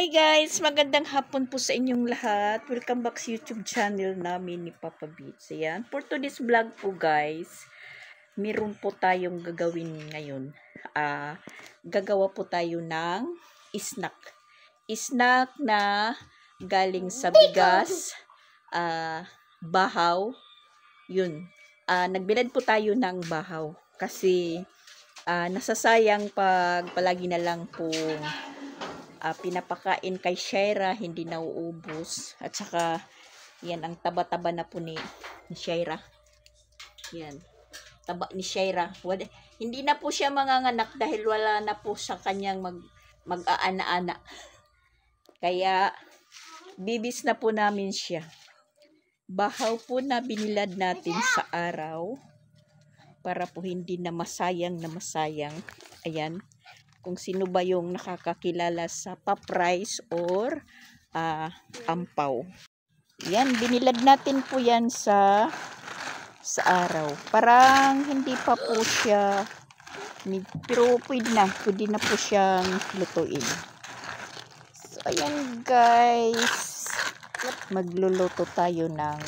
Hi guys! Magandang hapon po sa inyong lahat. Welcome back sa YouTube channel namin ni Papa Beats. Ayan. For today's vlog po guys, meron po tayong gagawin ngayon. Gagawa po tayo ng snack. Snack na galing sa bigas, bahaw. Yun. Nagbilad po tayo ng bahaw. Kasi nasasayang pag palagi na lang po pinapakain kay Shaira, hindi nauubos. At saka, yan, ang taba-taba na po ni Shaira. Yan, taba ni Shaira. Hindi na po siya manganganak dahil wala na po sa kanyang mag-aana-ana. Kaya, bibis na po namin siya. Bahaw po na binilad natin sa araw para po hindi na masayang. Ayan. Kung sino ba yung nakakakilala sa pop-rice or ampaw. Yan, binilad natin po yan sa araw. Parang hindi pa po siya, pero pwede na po siyang lutuin. So, ayan guys. Magluluto tayo ng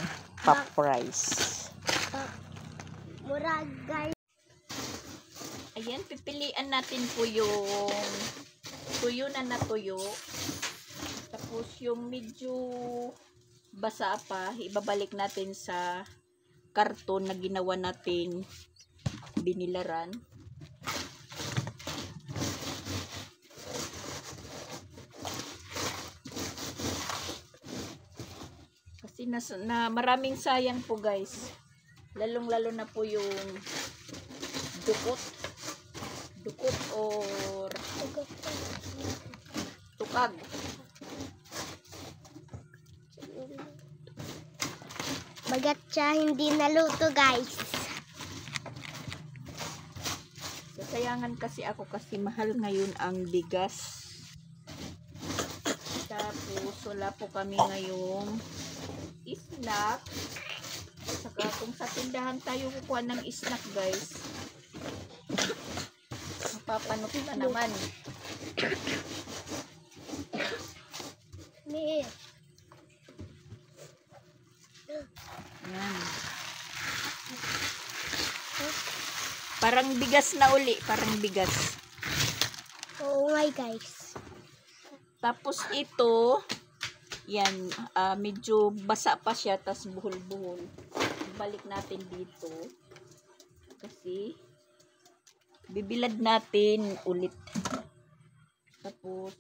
pop-rice. Murag guys. Ayan, pipilian natin po yung tuyo na natuyo. Tapos yung medyo basa pa, ibabalik natin sa karton na ginawa natin binilaran. Kasi na maraming sayang po guys. Lalong-lalo na po yung dukot or tukag. Bagat siya hindi naluto guys. Sasayangan kasi ako kasi mahal ngayon ang bigas. Tapos wala po kami ngayong snack. Saka kung sa tindahan tayo kukuha ng snack guys, mapapanot na naman. Yan. Parang bigas na uli, parang bigas. Oo nga guys. Tapos ito, yan, medyo basa pa siya, tas buhol-buhol. Balik natin dito. Kasi bibilad natin ulit. Tapos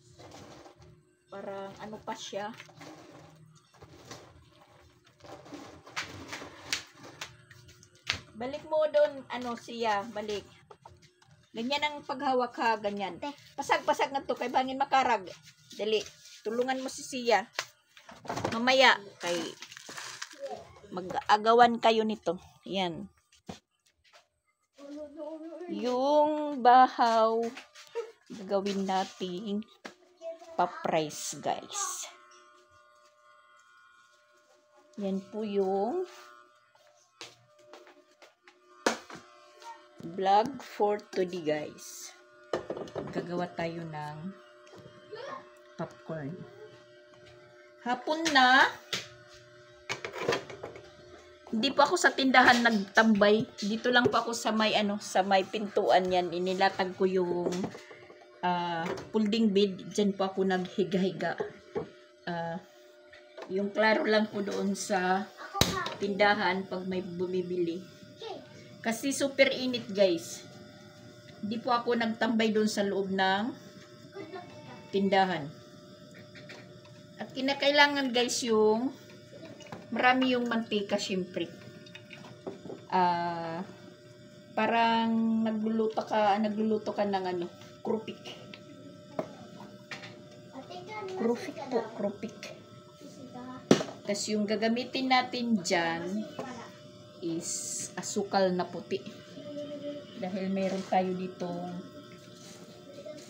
parang ano pa siya. Balik mo doon, siya, balik. Ganyan ang paghawak ha, ganyan. Pasag-pasag na to, kay bangin makarag. Dali, tulungan mo si Siya. Mamaya, kay mag-agawan kayo nito. Yan. Yung bahaw, gagawin nating pop-rice guys. Yan po yung vlog for today guys. Gagawa tayo ng popcorn. Hapon na. Hindi pa ako sa tindahan nagtambay. Dito lang pa ako sa may sa may pintuan yan. Inilatag ko yung folding bed. Diyan pa ako naghiga-higa. Yung klaro lang po doon sa tindahan pag may bumibili. Kasi super init guys. Hindi po ako nagtambay doon sa loob ng tindahan. At kinakailangan guys yung marami yung mantika syempre. Parang nagluluto ka ng krupik. Krupik. Tapos yung gagamitin natin dyan is asukal na puti. Dahil meron tayo dito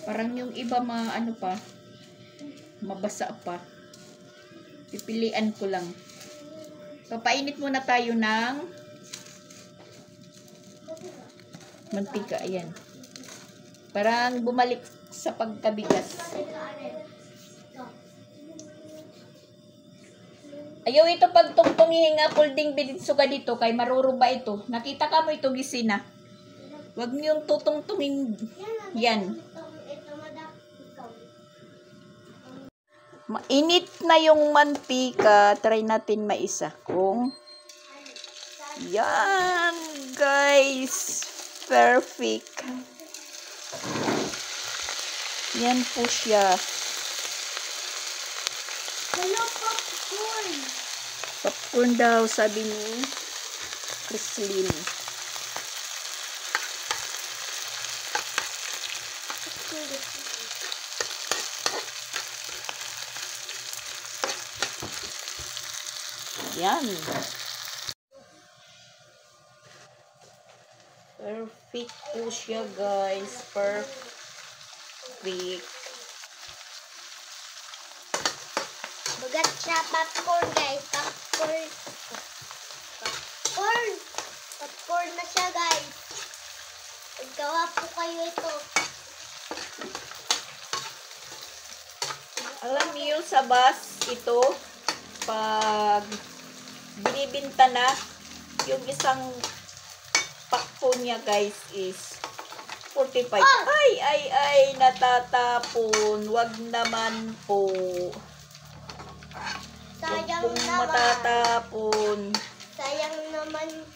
parang yung iba mabasa pa. Pipilian ko lang. Papainit muna tayo ng mantika. Ayan. Parang bumalik sa pagkabigas. Ayaw ito pagtungtong hihinga folding bed suga dito kay maruruba ito. Nakita ka mo ito gisina. Huwag niyong tutungtungin yan. Mainit na yung mantika. Try natin maisa. Kung yan, guys. Perfect. Yan po siya. Hello, popcorn. Popcorn daw, sabi ni Chrislyn. Yan. Perfect po siya, guys. Perfect. Bagat siya popcorn, guys. Popcorn. Popcorn. Popcorn na siya, guys. Gawa po kayo ito. Alam niyo sa bus, ito, pag binibinta na, yung isang pakpo niya, guys, is 45. Ay, natatapon. Wag naman po. Wag Sayang pong naman. matatapon. Sayang naman.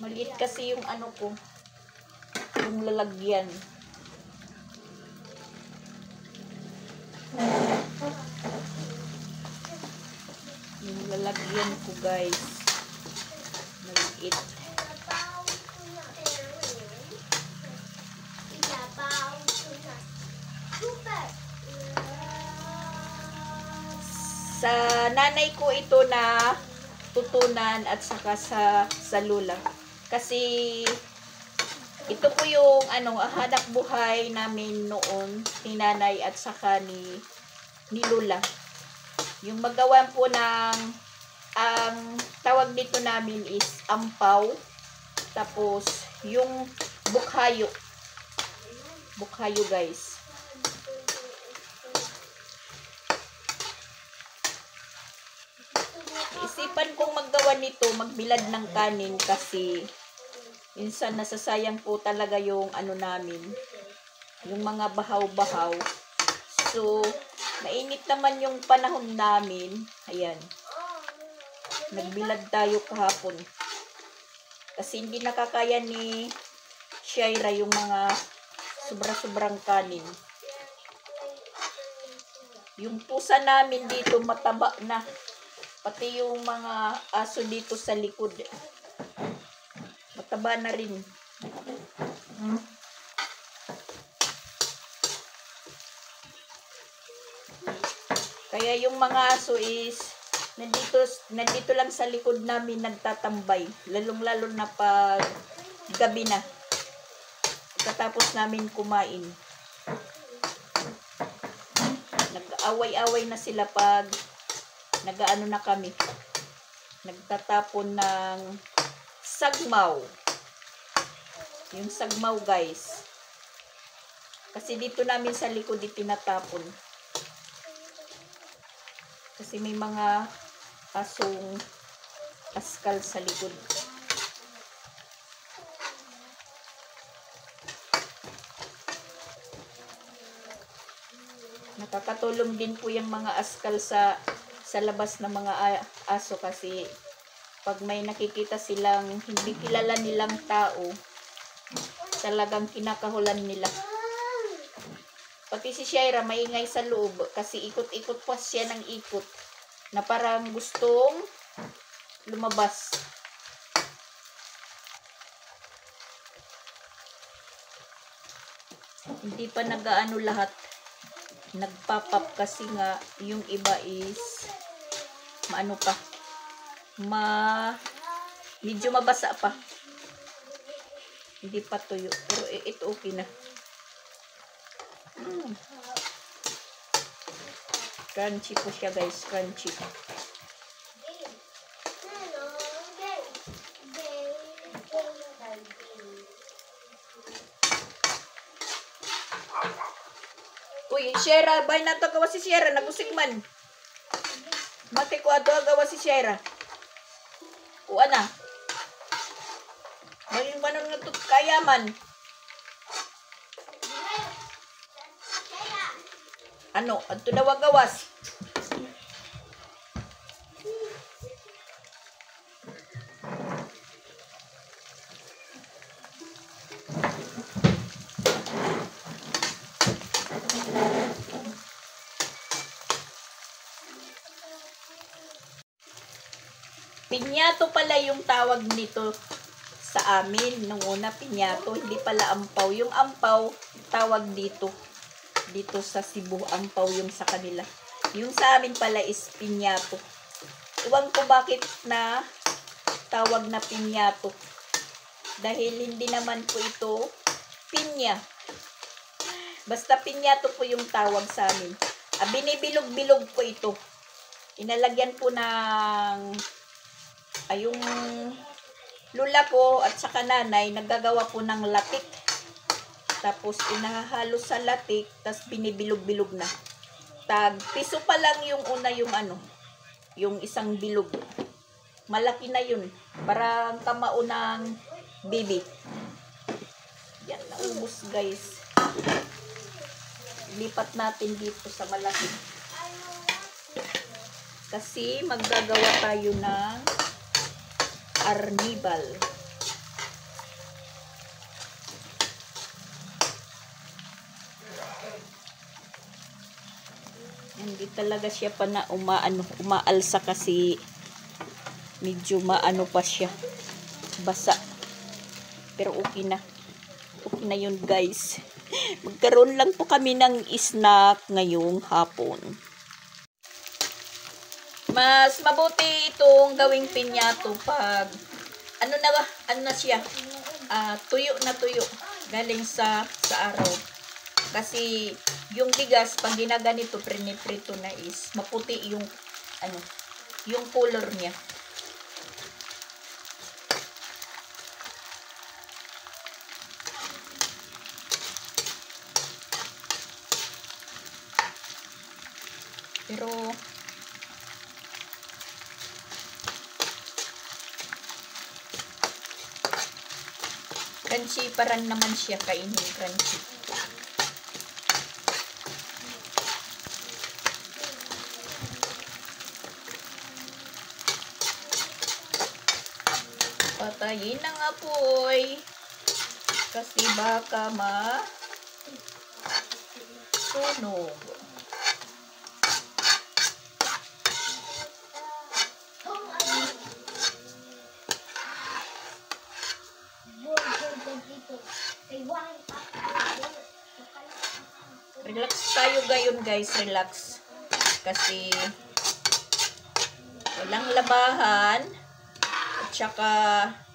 Maliit kasi yung ano ko, yung lalagyan. Yung lalagyan ko, guys. Maliit. Sa nanay ko ito na tutunan at saka sa lula. Kasi ito po yung hanap buhay namin noon ni nanay at saka ni lula. Yung magawan po ng ang tawag dito namin is ampaw. Tapos yung bukhayo. Bukhayo, guys. Isipan kong maggawa nito, magbilad ng kanin kasi minsan nasasayang po talaga yung namin, yung mga bahaw-bahaw. So, mainit naman yung panahon namin. Ayan. Nagbilad tayo kahapon. Kasi hindi nakakaya ni Shaira yung mga sobra-sobrang kanin. Yung pusa namin dito mataba na. Pati yung mga aso dito sa likod. Mataba na rin. Kaya yung mga aso is nandito lang sa likod namin nagtatambay. Lalong-lalo na pag gabi na. Pagkatapos namin kumain. Nag-away-away na sila pag nagaano na kami. Nagtatapon ng sagmaw. Yung sagmaw, guys. Kasi dito namin sa likod itinatapon. Kasi may mga asong askal sa likod. Nakakatulong din po yung mga askal sa labas ng mga aso kasi pag may nakikita silang hindi kilala nilang tao, talagang kinakahulan nila. Pati si Shaira maingay sa loob kasi ikot-ikot pa siya ng ikot na parang gustong lumabas. Hindi pa nagaano lahat. Nagpop-up kasi nga yung iba is maano pa, medyo mabasa pa, hindi pa tuyo, pero ito okay na. Crunchy po siya, guys, crunchy. Uy, Shaira, bay na to kawa si Shaira, nagusik man. Mati ko ato agawa si Shaira. Kuha na. Maging manon nga ito kayaman. Ano? Ato daw agawas. Pinyato pala yung tawag nito sa amin. Nung una, pinyato. Hindi pala ampaw. Yung ampaw, tawag dito. Dito sa Cebu, ampaw yung sa kanila. Yung sa amin pala is pinyato. Iwan ko bakit na tawag na pinyato. Dahil hindi naman po ito pinya. Basta pinyato po yung tawag sa amin. Binibilog-bilog po ito. Inalagyan po ng yung lula ko at saka nanay naggagawa po ng latik. Tapos inahalo sa latik, tapos binibilog-bilog na. Piso pa lang yung una yung yung isang bilog. Malaki na yun. Parang kamao ng bibi. Yan, naubos guys. Lipat natin dito sa malaki. Kasi maggagawa tayo ng arnibal. Hindi talaga siya pa na umaalsa kasi medyo maano pa siya. Basa. Pero okay na. Okay na yun guys. Magkaroon lang po kami ng snack ngayong hapon. Mas mabuti itong gawing pinyato pag ano na siya, tuyo na tuyo galing sa araw. Kasi yung bigas pag ginaganito prito na is maputi yung yung color niya. Pero crunchy pa rin naman siya, kainin crunchy. Patayin na nga po kasi baka sunog. Relax tayo gayon guys, relax. Kasi walang labahan at saka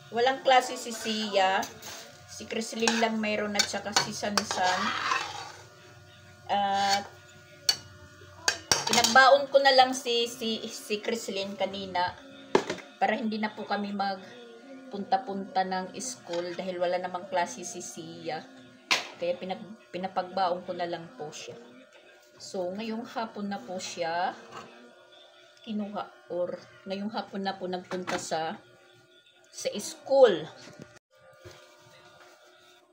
walang klase si Sia. Si Crislin lang mayroon at saka si Sansan. At pinagbaon ko na lang si Crislin kanina para hindi na po kami magpunta-punta ng school dahil wala namang klase si Sia. Kaya pinapagbaon ko na lang po siya. So, ngayong hapon na po siya kinuha or ngayong hapon na po nagpunta sa school.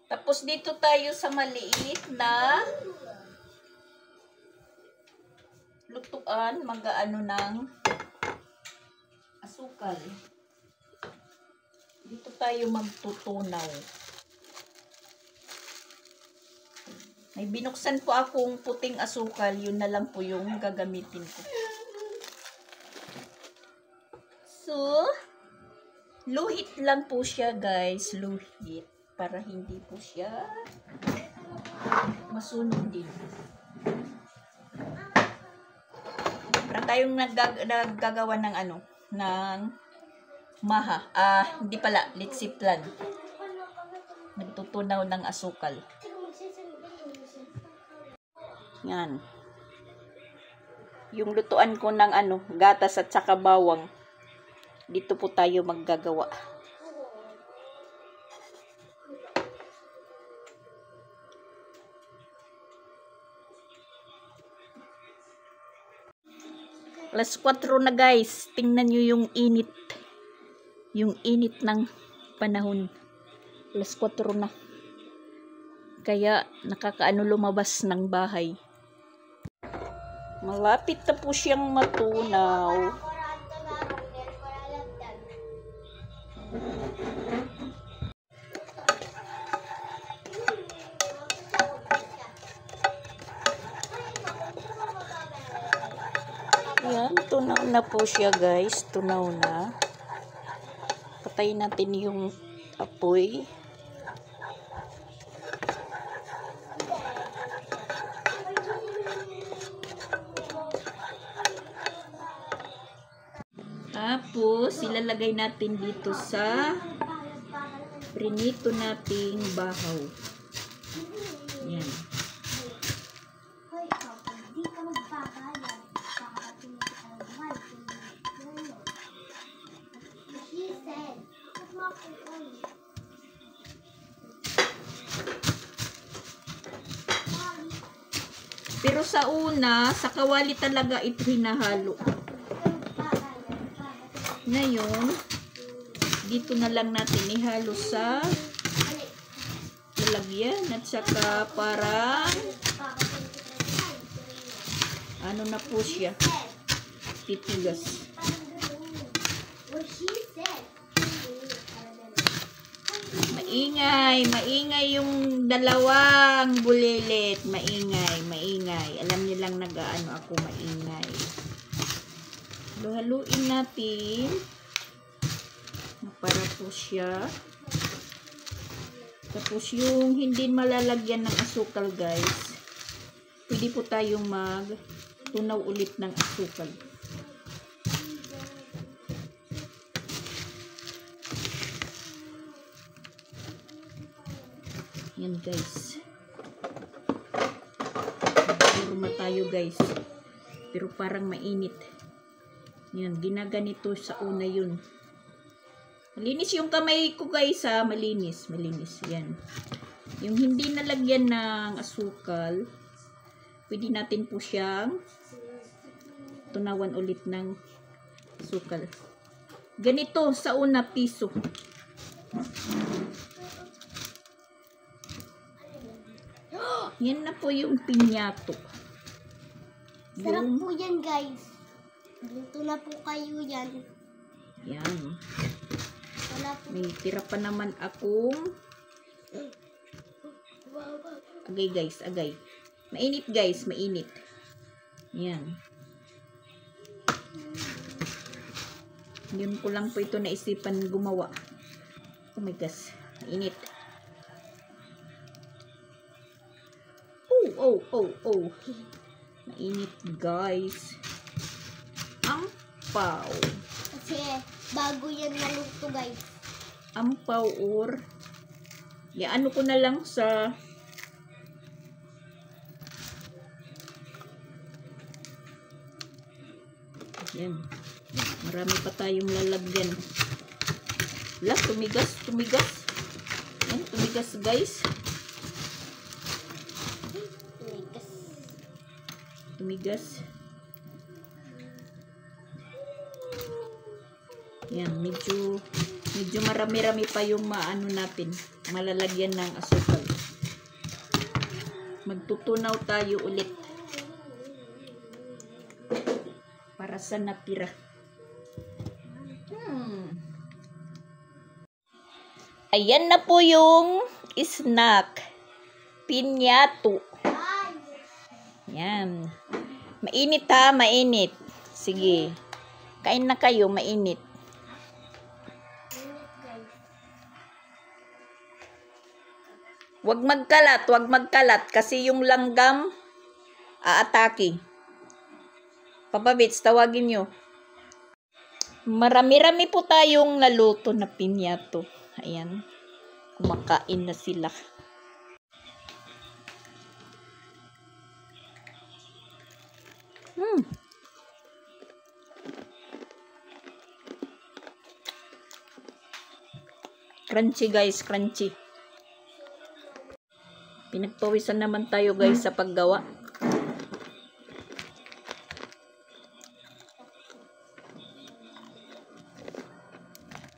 Tapos dito tayo sa maliit na lutuan, mag-aano ng asukal. Dito tayo magtutunaw. May binuksan po akong puting asukal, yun na lang po yung gagamitin ko. So, luhit lang po siya guys, luhit. Para hindi po siya masunog din. Para tayong naggagawa ng ng maha. Hindi pala, litsiplan. Nagtutunaw ng asukal. Yan. Yung lutuan ko ng gatas at saka bawang. Dito po tayo maggagawa. Alas 4 na guys. Tingnan nyo yung init. Yung init ng panahon. Alas 4 na. Kaya nakakaano lumabas ng bahay. Malapit na po siyang matunaw. Yan, tunaw na po siya guys. Tunaw na. Patayin natin yung apoy. Tapos, ilalagay natin dito sa prinito nating bahaw. Yan. Pero sa una, sa kawali talaga ito hinahalo. Ngayon, dito na lang natin ihalo sa lalagyan at saka parang ano na po siya, titigas. Maingay yung dalawang bulilit. Maingay. Alam niyo lang nag-aano ako, maingay. Haluin natin para po siya. Tapos yung hindi malalagyan ng asukal guys, pwede po tayong mag-tunaw ulit ng asukal. Yan guys. Nagurma tayo guys. Pero parang mainit. Yan, ginaganito sa una yun. Malinis yung kamay ko guys ha. Malinis. Yan. Yung hindi nalagyan ng asukal, pwede natin po siyang tunawan ulit ng asukal. Ganito sa una piso. Yan na po yung pinyato. Sarap po yan guys. Luto na po kayo yan. Yan. May tira pa naman akong agay guys, agay. Mainit guys, mainit. Yan. Yun ko lang po ito naisipan gumawa. Oh my gosh, mainit. Oh. Mainit guys. Ampaw. Kasi bago yan naluto guys. Ampaw or ano ko na lang sa yan. Marami pa tayong lalagyan. Wala, tumigas. Yan, tumigas guys. Tumigas. Yan, medyo marami-rami pa yung maano natin, malalagyan ng asukal. Magtutunaw tayo ulit para sa natira. Ayan na po yung snack. Pinyato. Yan. Mainit ha, mainit. Sige. Kain na kayo, mainit. Wag magkalat kasi yung langgam aatake. Papa Bits, tawagin nyo. Marami-rami po tayong naluto na pinyato. Ayan. Kumakain na sila. Crunchy guys, crunchy. Pinagpawisan naman tayo guys sa paggawa.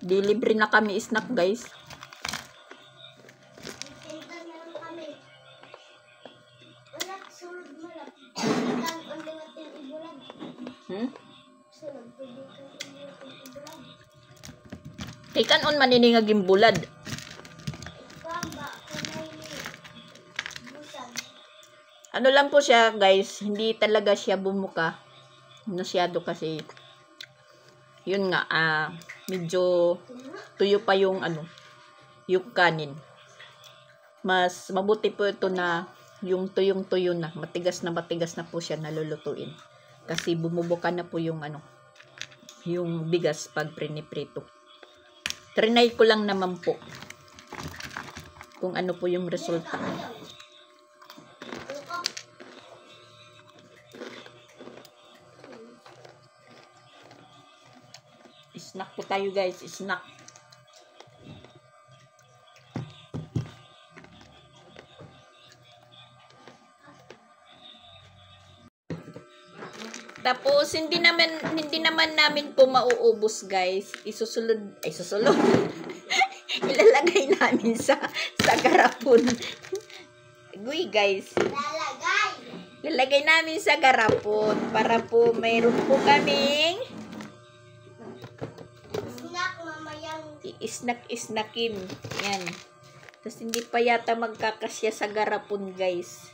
Delivery na kami snack, guys. Tinta na lang kami. Wala, sulod mo lang. Tintan, ang liwat yung ibulag. Sulod, pwede kang liwat yung ibulag. Kay kanon maniningag yung bulad. Baba, kunay busan. Ano lang po siya, guys, hindi talaga siya bumuka. Masyado kasi yun nga, medyo tuyo pa yung yung kanin. Mas mabuti po ito na yung tuyong-tuyo na, matigas na po siya nalulutuin. Kasi bumubuka na po yung yung bigas pag priniprito. Trinay ko lang naman po kung ano po yung resulta. Snack po tayo, guys. Snack. Tapos hindi naman namin po mauubos, guys. Isusulod. Ilalagay namin sa garapon. Guy, guys. Ilalagay namin sa garapon para po mayroon po kaming i-snack-snackin. Yan. Tapos hindi pa yata magkakasya sa garapon, guys.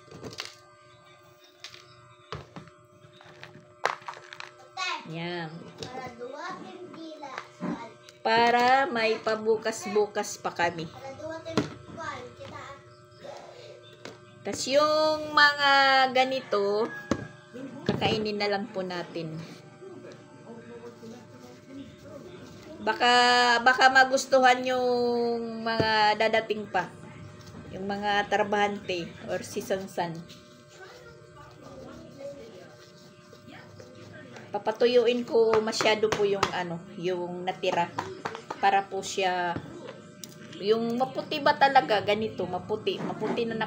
Yan. Para may pabukas-bukas pa kami. Tapos yung mga ganito, kakainin na lang po natin. Baka magustuhan yung mga dadating pa. Yung mga trabahante or season-san. Papatuyuin ko masyado po yung yung natira. Para po siya, yung maputi ba talaga, ganito, maputi na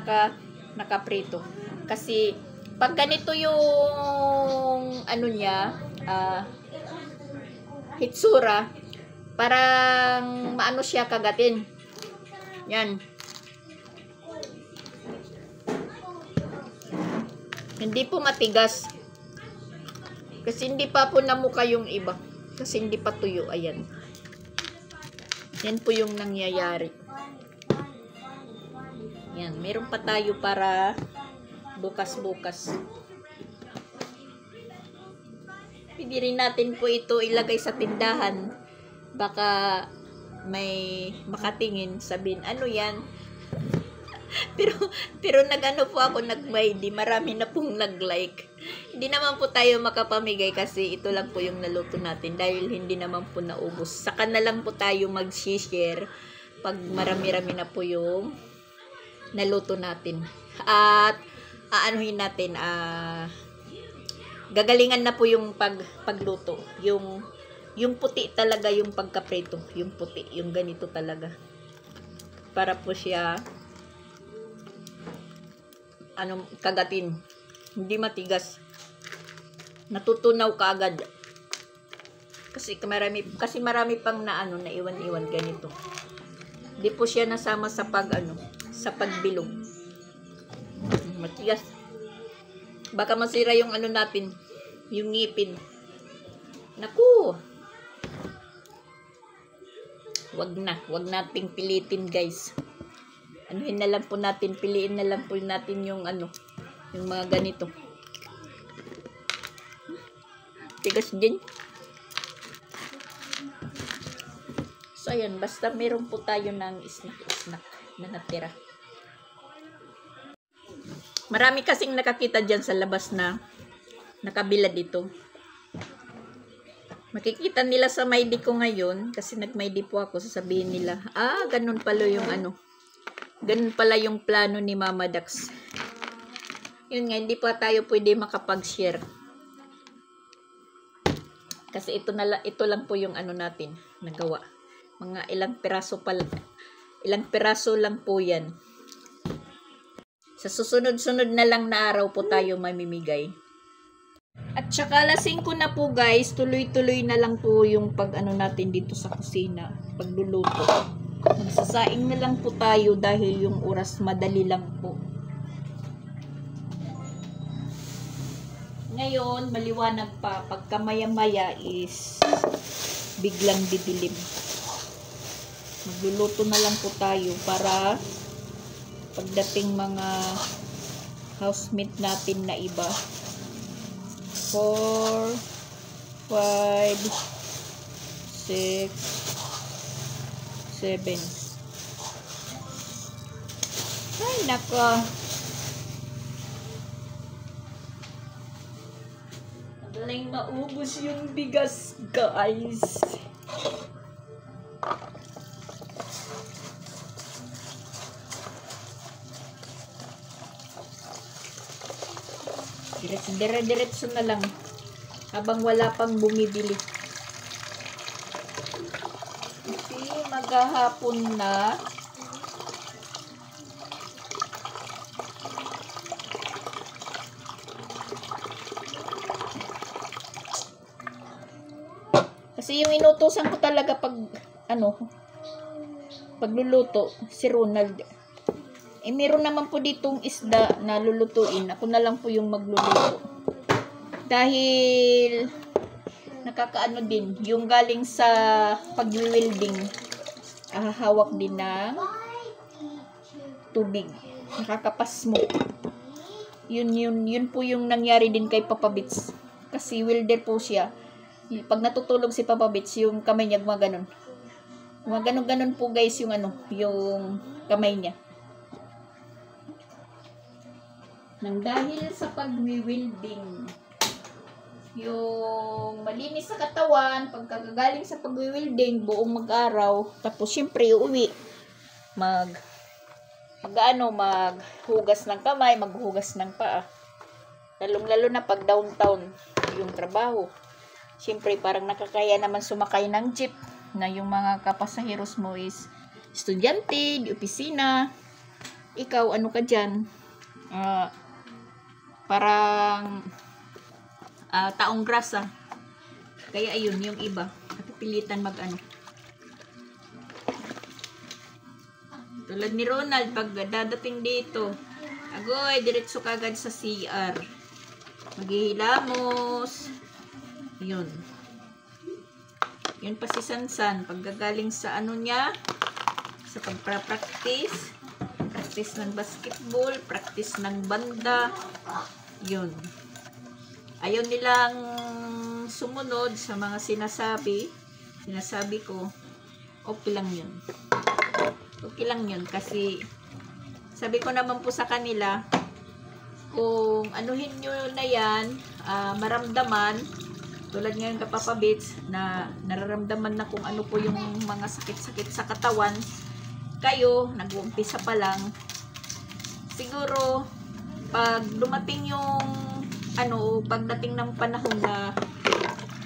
nakaprito. Kasi, pag ganito yung, niya, hitsura, parang maano siya kagatin. Yan. Hindi po matigas. Kasi hindi pa po namuka yung iba. Kasi hindi pa tuyo. Ayan. Yan po yung nangyayari. Yan. Meron pa tayo para bukas-bukas. Pwede rin natin po ito ilagay sa tindahan. Baka may makatingin, sabihin, ano yan? pero nag-ano po ako, nag-may, di marami na pong nag-like. Hindi naman po tayo makapamigay kasi ito lang po yung naluto natin dahil hindi naman po naubos. Saka na lang po tayo mag-share pag marami-rami na po yung naluto natin. At aanuhin natin, gagalingan na po yung pagluto. Yung puti talaga yung pagkaprito. Yung puti, yung ganito talaga. Para po siya kagatin. Hindi matigas. Natutunaw kaagad. Kasi marami pang naiwan-iwan ganito. Hindi po siya nasama sa sa pagbilog. Matigas. Baka masira yung natin, yung ngipin. Naku! Wag nating pilitin, guys. Piliin na lang po natin yung yung mga ganito. Tigas din. So, ayan, basta meron po tayo ng snack na natira. Marami kasing nakakita dyan sa labas na nakabilad dito. Makikita nila sa Maydi ko ngayon, kasi nag-Maydi po ako, sasabihin nila, ganun pala yung ganun pala yung plano ni Mama Dax. Yun nga, hindi pa tayo pwede makapag-share. Kasi ito lang po yung natin, nagawa. Mga ilang piraso lang po yan. Sa susunod-sunod na lang na araw po tayo mamimigay. At saka lasing ko na po guys, tuloy-tuloy na lang po yung pag ano natin dito sa kusina, pagluluto. Magsasaing na lang po tayo dahil yung oras madali lang po. Ngayon, maliwanag pa, pagka maya-maya is biglang didilim. Magluluto na lang po tayo para pagdating mga housemate natin na iba. 4, 5, 6, 7. Ay, nako. Madaling maubos yung bigas, guys. Dire-diretso na lang habang wala pang bumibili. Kasi maghahapon na. Kasi yung inutusan ko talaga pag pagluluto si Ronald. Eh, meron naman po ditong isda na lulutuin. Ako na lang po yung magluluto. Dahil nakakaano din, yung galing sa pag-welding, hawak din ng tubig. Nakakapasmoke. Yun po yung nangyari din kay Papa Bits. Kasi welder po siya. Pag natutulog si Papa Bits, yung kamay niya gumaganon. Gumaganon po guys yung yung kamay niya. Nang dahil sa pag-welding, yung malinis sa katawan, pagkagaling sa pag-welding, buong mag-araw, tapos syempre uwi, maghugas ng kamay, maghugas ng paa. Lalong-lalo na pag downtown yung trabaho. Syempre parang nakakaya naman sumakay ng jeep na yung mga kapasaheros mo is estudyante, di opisina. Ikaw, ano ka dyan? Parang taong grasa. Kaya ayun, yung iba napipilitan tulad ni Ronald, pag dadating dito, agoy, diretso kagad sa CR, maghihilamos. Yun pa si Sansan, paggagaling sa niya, sa pagpa-practice ng basketball, practice ng banda, yun. Ayaw nilang sumunod sa mga sinasabi ko, okay lang yun kasi sabi ko naman po sa kanila, kung anuhin nyo na yan, maramdaman, tulad ngayon ka Papa Bits, na nararamdaman na kung ano po yung mga sakit-sakit sa katawan, kayo, nag-uumpisa pa lang, siguro, pag dumating yung, pagdating ng panahon na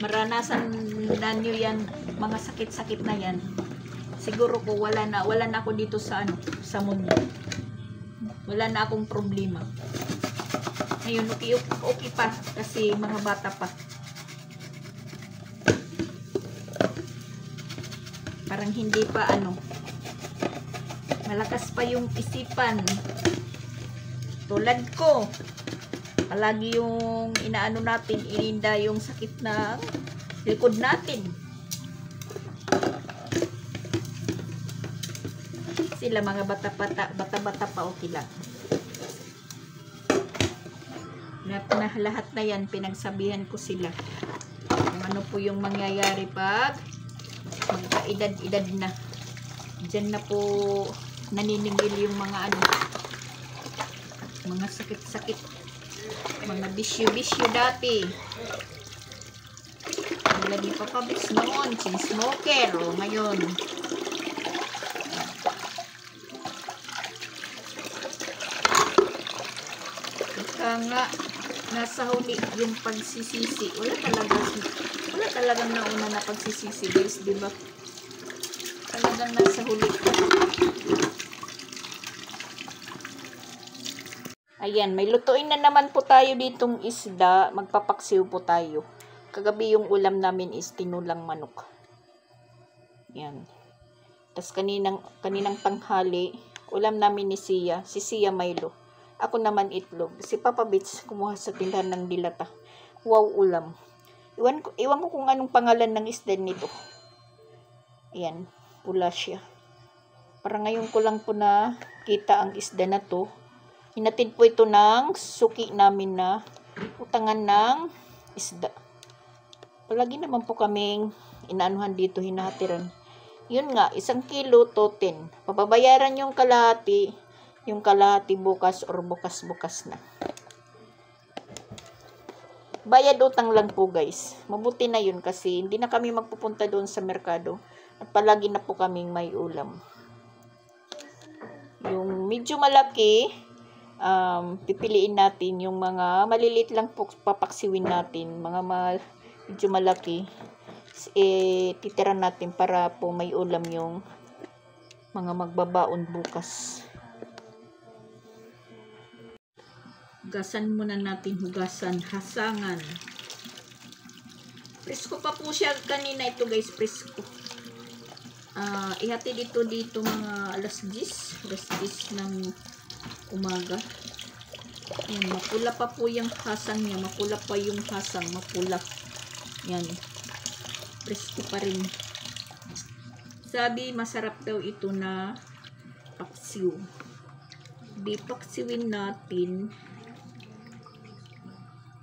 maranasan na nyo yan, mga sakit-sakit na yan, siguro ko, wala na ako dito sa, sa mundo. Wala na akong problema. Ngayon, okay pa, kasi mga bata pa. Parang hindi pa, malakas pa yung isipan. Tulad ko, palagi yung inaano natin, ininda yung sakit na likod natin. Sila mga bata-bata pa okay lang. Na lahat na yan, pinagsabihan ko sila. Kung ano po yung mangyayari pag magka-edad-edad na. Diyan na po naniningil yung mga mga sakit-sakit, mga bisyo-bisyo dati. Tulad ni Papa Bits noon, chain smoker, ngayon nga nasa huli yung pagsisisi. Wala talagang nauna na pagsisisi guys, diba? Talagang nasa huli. Ayan, may lutuin na naman po tayo ditong isda. Magpapaksiw po tayo. Kagabi yung ulam namin is tinulang manok. Ayan. Tapos kaninang tanghali, ulam namin ni Sia. Si Sia Milo. Ako naman itlog. Si Papa Bits kumuha sa tindahan ng dilata. Wow, ulam. Iwan ko kung anong pangalan ng isda nito. Ayan, pula siya. Para ngayon ko lang po na kita ang isda na to. Hinatid po ito ng suki namin na utangan ng isda. Palagi naman po kaming inaanuhan dito, hinahatiran. Yun nga, 1 kilo to 10. Papabayaran yung kalahati bukas or bukas na. Bayad utang lang po guys. Mabuti na yun kasi hindi na kami magpupunta doon sa merkado. At palagi na po kaming may ulam. Yung medyo malaki, pipiliin natin yung mga maliliit lang po papaksiwin natin. Mga medyo malaki. Titira natin para po may ulam yung mga magbabaon bukas. Hugasan muna natin, hasangan. Presko pa po siya kanina ito guys, presko. Ihati dito mga alas 10 ng umaga. Yan, mapula pa po yung hasang niya, mapula pa yung hasang, mapula. Yan, presko pa rin. Sabi, masarap daw ito na paksiw. Paksiwin natin.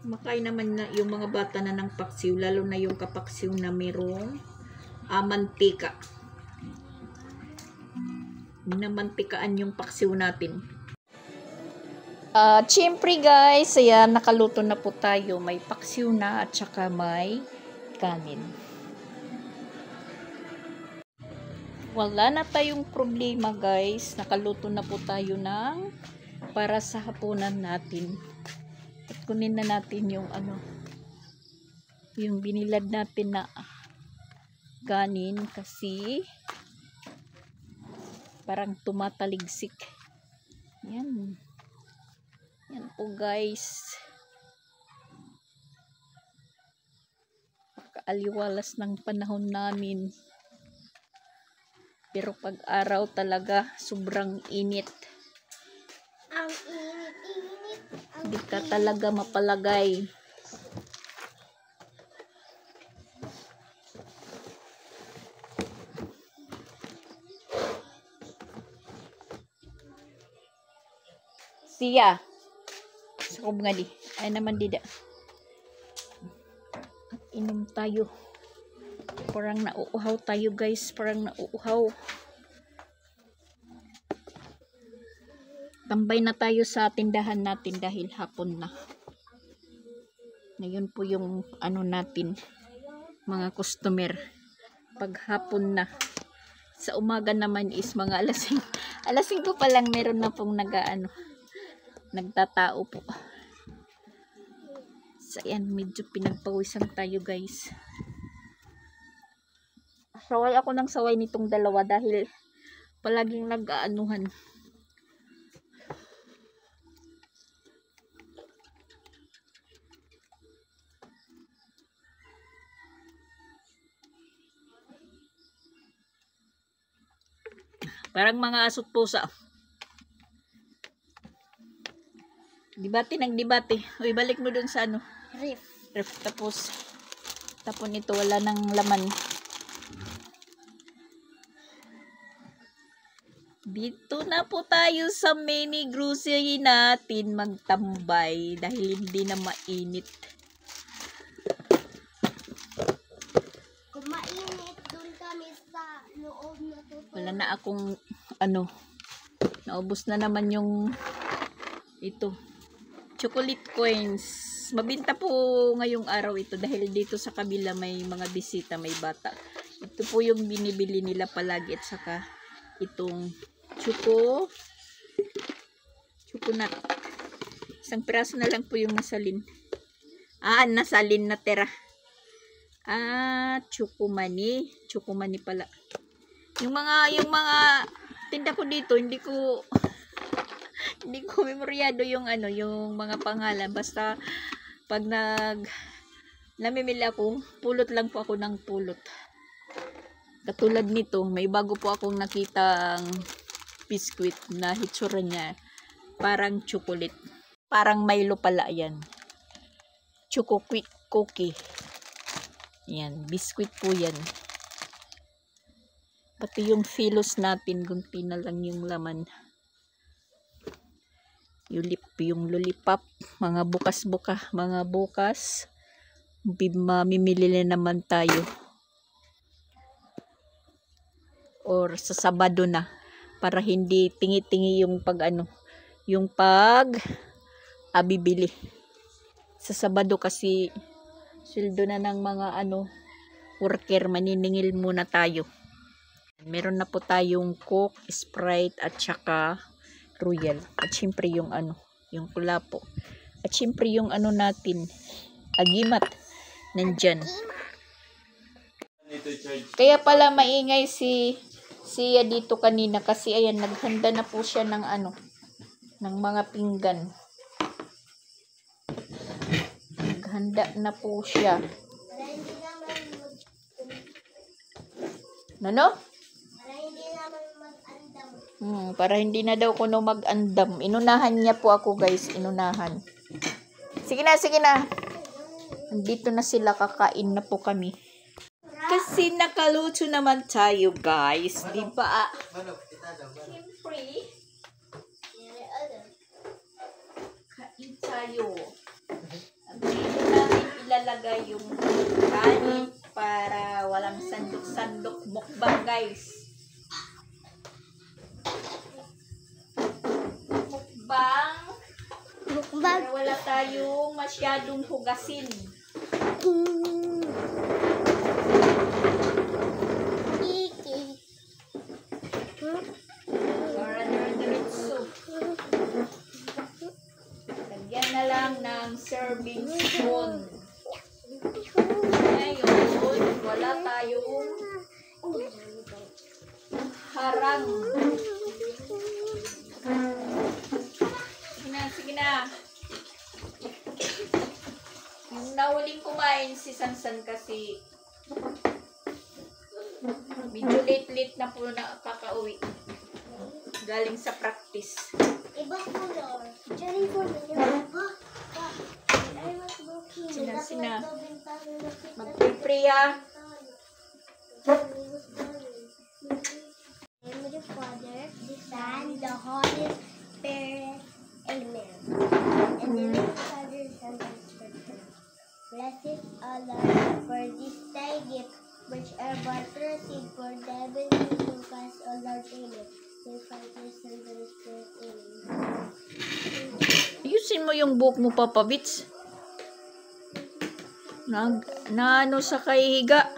Makain naman na yung mga bata na ng paksiw, lalo na yung kapaksiw na mayroong mantika. Minamantikaan yung paksiw natin. Siyempre guys, ayan, nakaluto na po tayo. May paksiw na at saka may kanin. Wala na tayong problema guys. Nakaluto na po tayo ng para sa hapunan natin. At kunin na natin yung yung binilad natin na kanin kasi parang tumataligsik. Yan. Yan po guys. Pagkaaliwalas ng panahon namin. Pero pag araw talaga sobrang init. Ang init. Hindi ka talaga mapalagay. Siya. Sakob nga di. Ay naman dida. At inom tayo. Parang nauuhaw tayo guys. Parang nauuhaw. Tambay na tayo sa tindahan natin dahil hapon na. Ngayon po yung natin. Mga customer. Pag hapon na. Sa umaga naman is mga alas 5 pa lang meron na pong nagtatao po. So yan, medyo pinagpawisan tayo guys. Saway ako ng saway nitong dalawa dahil palaging nag-aanuhan. Parang mga asot pusa. Debate ng debate. Uy, balik mo dun sa ref. Tapos, tapon ito, wala nang laman. Dito na po tayo sa mini grocery natin magtambay dahil hindi na mainit. Kung mainit, dun kami sa loob na tutulog. Wala na akong naubos na naman yung chocolate coins. Mabinta po ngayong araw ito dahil dito sa kabila may mga bisita, may bata. Ito po yung binibili nila palagi at saka itong choconut. Isang piraso na lang po yung nasalin. Nasalin na tira. Chokomani pala. Yung mga tinda ko dito, hindi ko Hindi ko memoryado yung ano, yung mga pangalan. Basta pag namimili ako, pulot lang po ako ng pulot. Katulad nito, may bago po akong nakitang biskuit na hitsura niya. Parang chocolate. Parang Milo pala yan. Choco quick cookie. Yan, biskuit po yan. Pati yung filos natin, gunti na lang yung laman. Yung lollipop, mga bukas, mamimili na naman tayo. Or sa Sabado na, para hindi tingi-tingi yung bibili. Sa Sabado kasi, sweldo na ng mga worker, maniningil muna tayo. Meron na po tayong Coke, Sprite, at saka Royal. At syempre yung yung kulapo. At syempre yung natin, agimat, nandyan. Kaya pala maingay siya dito kanina kasi ayan, naghanda na po siya ng ng mga pinggan. Naghanda na po siya. Ano? Para hindi na daw kuno mag-andam. Inunahan niya po ako, guys. Inunahan. Sige na. Andito na sila, kakain na po kami. Kasi nakaluto naman tayo, guys. Diba? Siyempre. Kain tayo. At dito natin ilalagay yung kanin para walang sandok-sandok mukbang, guys. Para wala tayong masyadong hugasin. Para diretso. Lagyan na lang ng serving spoon. Ngayon, wala tayong harang. Sige na. Yung nahuling kumain si Sansan kasi medyo late na po nakakauwi. Galing sa practice. Ibang color. Jerry for me. I was looking. Sina. Magpipriya. Name of the Father, the Son, the Holy Spirit. Amen. And the name of the Father, the Son, and the Spirit. Blessed O Lord, for this thy gift, which are but received for the heavenly to cast, O Lord, amen. The Father, Son, and the Spirit, amen. Ayusin mo yung buhok mo, Papa Bits. Na sa kahihiga.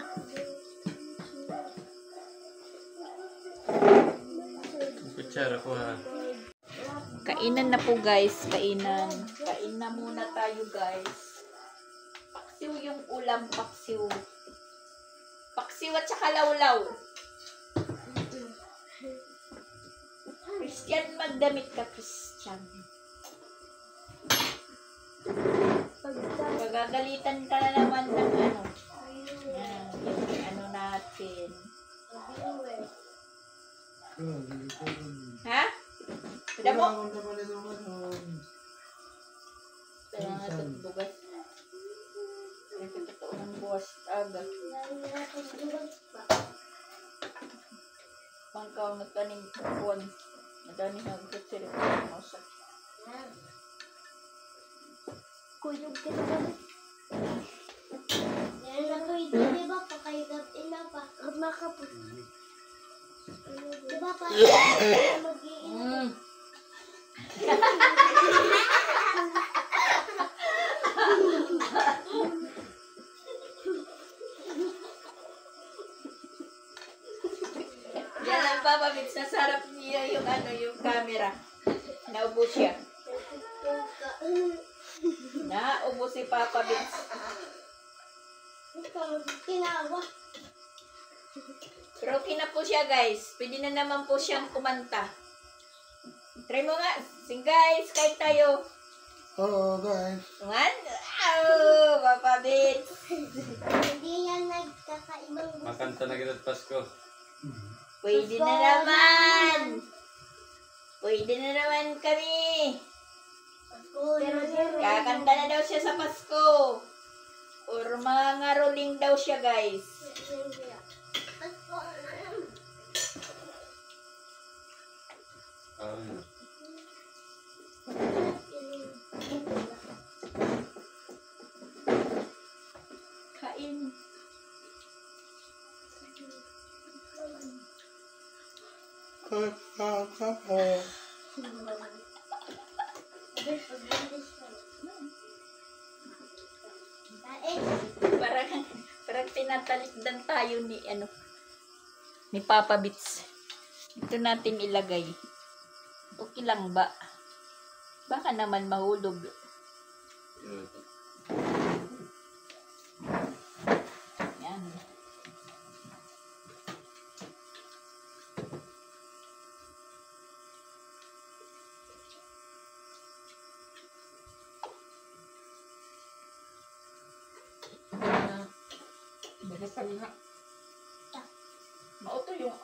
Kutsara ko ha. Kainan na po, guys. Kainan na muna tayo, guys. Paksiw yung ulam, paksiw. Paksiw at saka lawlaw. Christian, magdamit ka, Christian. Pagagalitan ka na naman ng yan, yung natin. Ha? Pwede mo? Kaya nga tutbugas. Kaya totoo ng buwas aga. Pangkaw na taning buwan. Madani hagkat sila ko ng mausak. Kuyog kita ba? Yan na ko ito, diba? Pakayagap ina pa. Magmakapot. Diba pa? Mag-iinap. Yan ang Papa Bits. Nasarap niya yung yung camera. Naubo siya. Naubo si Papa Bits. Tinawa. Pero okay na po siya, guys. Pwede na naman po siyang kumanta. Try mo nga. Sing guys, kain tayo. Oo, guys. One. Oh, Papa Bits. Hindi yan nagkakaibang gusto. Makanta na kita Pasko. Pwede na naman. Pwede na naman kami. Kakanta na daw siya sa Pasko. Or mga ngaroling daw siya, guys. Oo. Kain. Parang tinatalikdan tayo ni Papa Bits. Ito natin ilagay. Okay lang ba? Baka naman mahulog. Yun. Yan. Bigasan nga. Mauto yung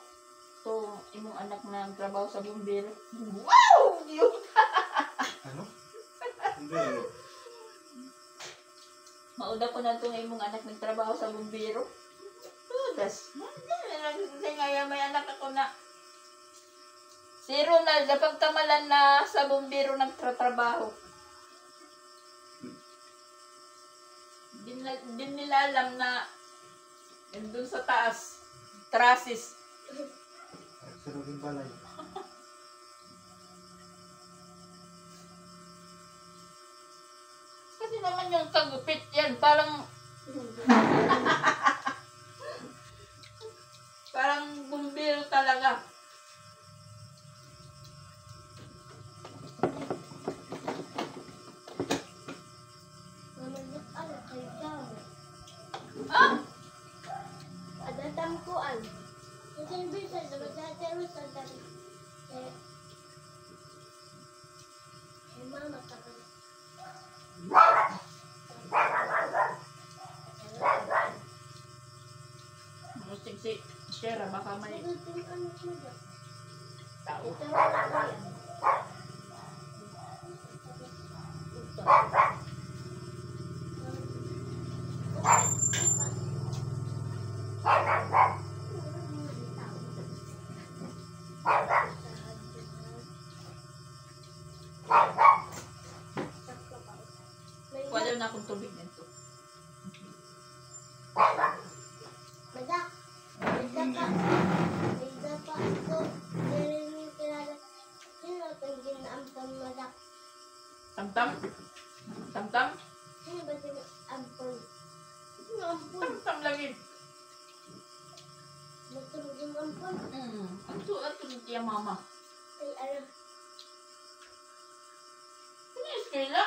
imong anak na trabaho sa bumbero. Wow! Yung Ano? Hindi. Mauda ko na itong imong anak nagtrabaho sa bumbero. Das. Kasi nga may anak ako na si Ronald na pagkamalan na sa bumbero nagtratrabaho. Din nila alam na doon sa taas, trasis. Sarugin balay. Kasi naman yung kagupit yan, parang parang bumbero talaga. Ah! Ada tampuan. Macam bisa dapat terus ada. Mama takkan. Musik si Shera, baka may tao. Wala na akong tubig nito. Madak. Madak pa ito. Meron yung kilala. Sino itong ginaampan madak? Tamtam? Tamtam? Sino ba sino ampon? Sino ampon? Tamtam lagi. Matulog yung ampon? Ang suot ko niya mama. Ay, ano? Ano yung skila?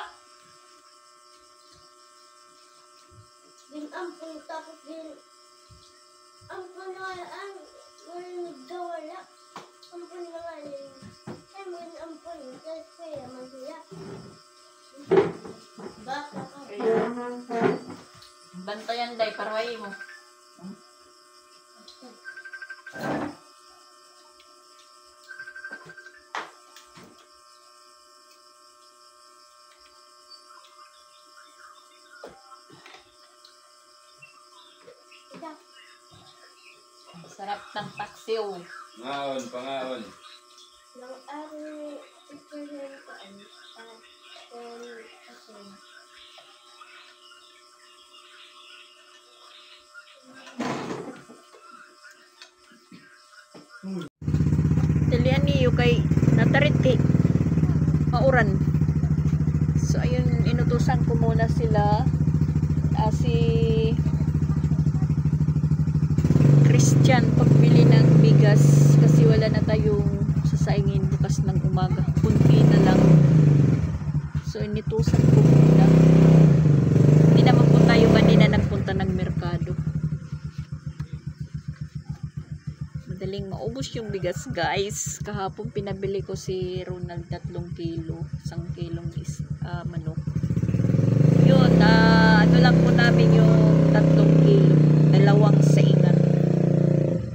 Ginampon tapos ampon na ang wala nagdawala. Ampon na nga rin. Ay, mo ginampon. Tapos kaya masaya. Baka ka. Bantayan day, parway mo. Ang sarap ng paksiw. Ngaon, pangaon. Nang araw ipunin ko ano. Kasi Dalian niyo kay natarit kay mauran. So ayun, inutusan ko muna sila si Christian pagbili ng bigas kasi wala na tayong sasaingin bukas ng umaga. Kunti na lang. So inutusan ko muna. Hindi naman po tayo kanina nagpunta ng merkado. Madali Madaling maubos yung bigas, guys. Kahapon pinabili ko si Ronald 3 kilo. 1 kilong manok. Yun, ano lang po namin yung 3 kilo. 2 saingan.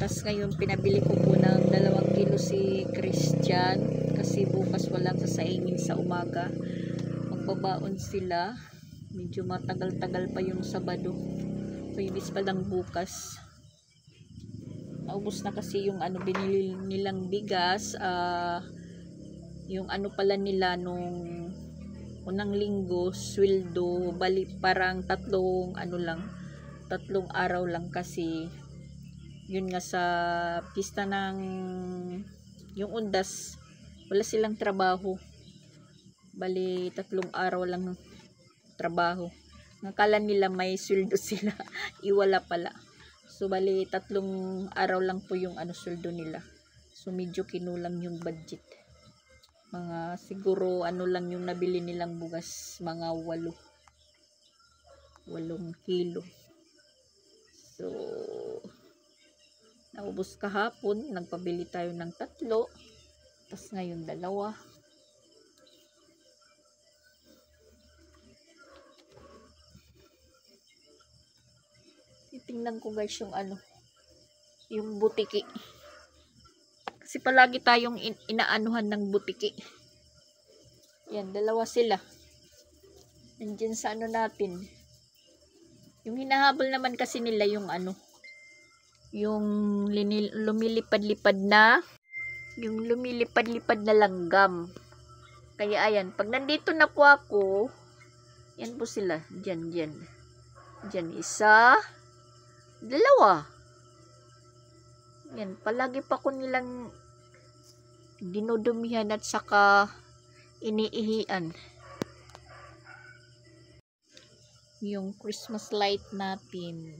Tapos ngayon, pinabili ko po ng 2 kilo si Christian. Kasi bukas walang sasaingin sa umaga. Magbabaon sila. Medyo matagal-tagal pa yung Sabado. Pwedis pa lang bukas. Naubos na kasi yung binili nilang bigas. Yung pala nila nung unang linggo, sweldo, bali parang 3 araw lang kasi yun nga sa pista ng yung undas, wala silang trabaho. Bali 3 araw lang trabaho. Nakala nila may sweldo sila. Iwala pala. So bali 3 araw lang po yung sweldo nila. So medyo kinulang yung budget. Mga siguro lang yung nabili nilang bugas, mga 8 kilo. So naubos kahapon, nagpabili tayo ng 3, tapos ngayon 2. Titingnan ko guys yung yung butiki. Kasi palagi tayong inaanuhan ng butiki. Yan, 2 sila. Nandiyan sa natin. Yung hinahabol naman kasi nila yung yung lumilipad-lipad na langgam. Kaya ayan, pag nandito na po ako, yan po sila. Diyan. Diyan 1, 2. Yan, palagi pa ko nilang dinudumihan at saka iniihian. Yung Christmas light natin.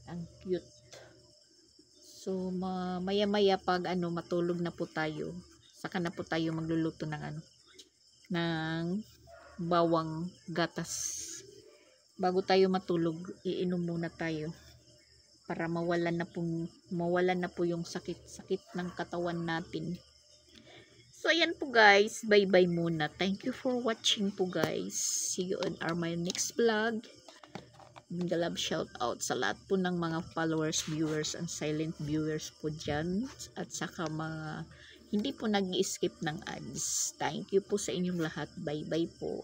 Ang cute. So, maya-maya pag matulog na po tayo, saka na po tayo magluluto ng ng bawang gatas. Bago tayo matulog, iinom muna tayo para mawalan na po yung sakit ng katawan natin. So ayan po guys, bye-bye muna. Thank you for watching po guys. See you on my next vlog. Love shout out sa lahat po ng mga followers, viewers, and silent viewers po dyan. At saka mga hindi po nag-i-skip ng ads. Thank you po sa inyong lahat. Bye-bye po.